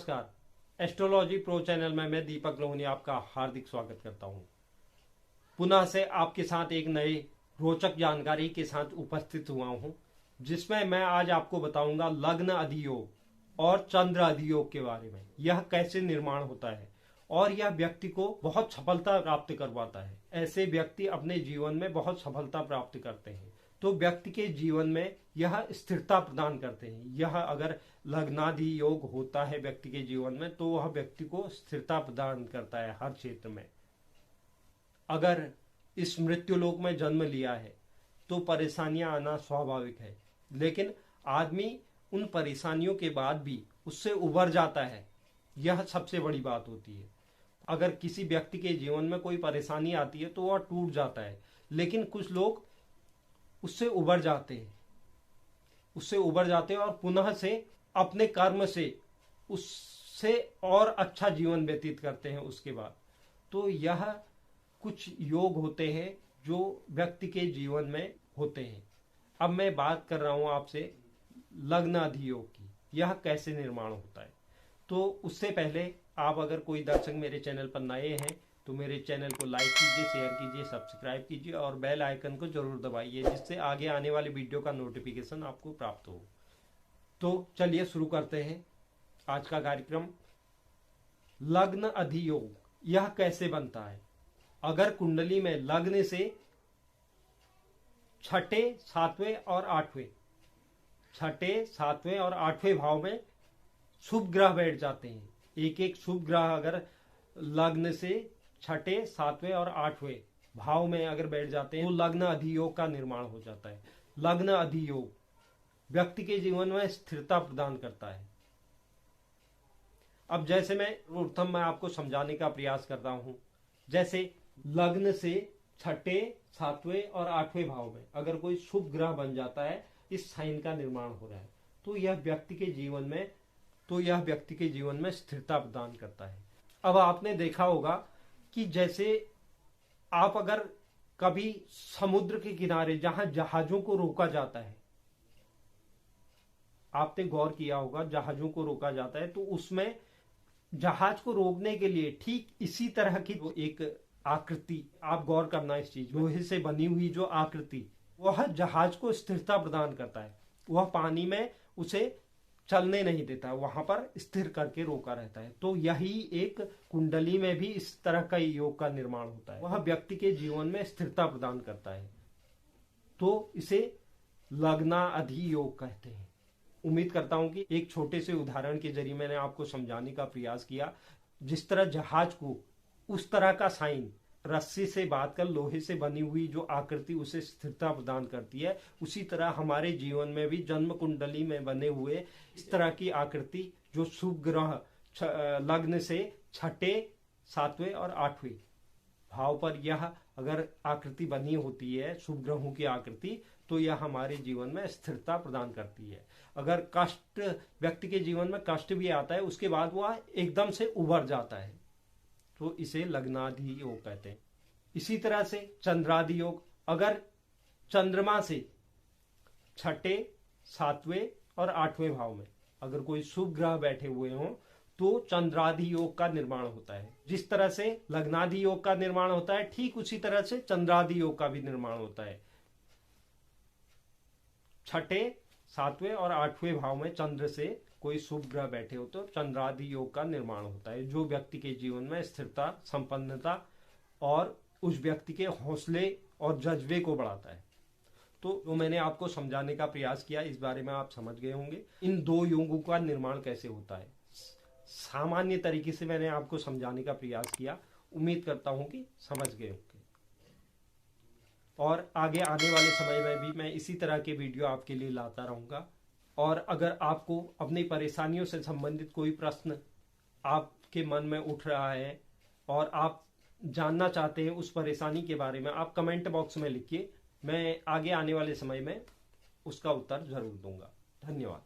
नमस्कार। Astrology pro channel में मैं दीपक लोहनी आपका हार्दिक स्वागत करता हूं। पुनः से आपके साथ एक नए रोचक जानकारी के साथ उपस्थित हुआ हूं, जिसमें मैं आज आपको बताऊंगा लग्न अधियोग और चंद्र अधियोग के बारे में। यह कैसे निर्माण होता है और यह व्यक्ति को बहुत सफलता प्राप्त करवाता है। ऐसे व्यक्ति अपने जीवन में बहुत सफलता प्राप्त करते हैं, तो व्यक्ति के जीवन में यह स्थिरता प्रदान करते हैं। यह अगर लग्नादि योग होता है व्यक्ति के जीवन में, तो वह व्यक्ति को स्थिरता प्रदान करता है हर क्षेत्र में। अगर इस मृत्युलोक में जन्म लिया है तो परेशानियां आना स्वाभाविक है, लेकिन आदमी उन परेशानियों के बाद भी उससे उबर जाता है। यह सबसे बड़ी बात होती है। अगर किसी व्यक्ति के जीवन में कोई परेशानी आती है तो वह टूट जाता है, लेकिन कुछ लोग उससे उबर जाते हैं और पुनः से अपने कर्म से उससे और अच्छा जीवन व्यतीत करते हैं उसके बाद। तो यह कुछ योग होते हैं जो व्यक्ति के जीवन में होते हैं। अब मैं बात कर रहा हूं आपसे लग्न अधियोग की, यह कैसे निर्माण होता है। तो उससे पहले आप अगर कोई दर्शक मेरे चैनल पर नए हैं तो मेरे चैनल को लाइक कीजिए, शेयर कीजिए, सब्सक्राइब कीजिए और बेल आइकन को जरूर दबाइए, जिससे आगे आने वाली वीडियो का नोटिफिकेशन आपको प्राप्त हो। तो चलिए शुरू करते हैं आज का कार्यक्रम। लग्न अधियोग यह कैसे बनता है। अगर कुंडली में लग्न से छठे, सातवें और आठवें भाव में शुभ ग्रह बैठ जाते हैं। एक एक शुभ ग्रह अगर लग्न से छठे, सातवें और आठवें भाव में अगर बैठ जाते हैं तो लग्न अधियोग का निर्माण हो जाता है। लग्न अधियोग व्यक्ति के जीवन में स्थिरता प्रदान करता है। अब जैसे मैं आपको समझाने का प्रयास करता हूं, जैसे लग्न से छठे, सातवें और आठवें भाव में अगर कोई शुभ ग्रह बन जाता है, इस साइन का निर्माण हो रहा है, तो यह व्यक्ति के जीवन में स्थिरता प्रदान करता है। अब आपने देखा होगा कि जैसे आप अगर कभी समुद्र के किनारे जहां जहाजों को रोका जाता है, आपने गौर किया होगा जहाजों को रोका जाता है, तो उसमें जहाज को रोकने के लिए ठीक इसी तरह की एक आकृति, आप गौर करना इस चीज, लोहे से बनी हुई जो आकृति, वह जहाज को स्थिरता प्रदान करता है। वह पानी में उसे चलने नहीं देता, वहां पर स्थिर करके रोका रहता है। तो यही एक कुंडली में भी इस तरह का योग का निर्माण होता है। वह व्यक्ति के जीवन में स्थिरता प्रदान करता है, तो इसे लग्ना अधियोग कहते हैं। उम्मीद करता हूं कि एक छोटे से उदाहरण के जरिए मैंने आपको समझाने का प्रयास किया। जिस तरह जहाज को उस तरह का साइन रस्सी से बांध कर लोहे से बनी हुई जो आकृति उसे स्थिरता प्रदान करती है, उसी तरह हमारे जीवन में भी जन्म कुंडली में बने हुए इस तरह की आकृति जो शुभ ग्रह लग्न से छठे, सातवें और आठवें भाव पर यह अगर आकृति बनी होती है, शुभ ग्रहों की आकृति, तो यह हमारे जीवन में स्थिरता प्रदान करती है। अगर कष्ट, व्यक्ति के जीवन में कष्ट भी आता है, उसके बाद वह एकदम से उभर जाता है, तो इसे लग्नादि योग कहते हैं। इसी तरह से चंद्रादि योग, अगर चंद्रमा से छठे, सातवें और आठवें भाव में अगर कोई शुभ ग्रह बैठे हुए हों तो चंद्रादि योग का निर्माण होता है। जिस तरह से लग्नादि योग का निर्माण होता है, ठीक उसी तरह से चंद्रादि योग का भी निर्माण होता है। छठे, सातवें और आठवें भाव में चंद्र से कोई शुभ ग्रह बैठे हो तो चंद्रादि योग का निर्माण होता है, जो व्यक्ति के जीवन में स्थिरता, संपन्नता और उस व्यक्ति के हौसले और जज्बे को बढ़ाता है। तो जो मैंने आपको समझाने का प्रयास किया, इस बारे में आप समझ गए होंगे इन दो योगों का निर्माण कैसे होता है। सामान्य तरीके से मैंने आपको समझाने का प्रयास किया, उम्मीद करता हूं कि समझ गए होंगे। और आगे आने वाले समय में भी मैं इसी तरह के वीडियो आपके लिए लाता रहूंगा। और अगर आपको अपनी परेशानियों से संबंधित कोई प्रश्न आपके मन में उठ रहा है और आप जानना चाहते हैं उस परेशानी के बारे में, आप कमेंट बॉक्स में लिखिए। मैं आगे आने वाले समय में उसका उत्तर जरूर दूंगा। धन्यवाद।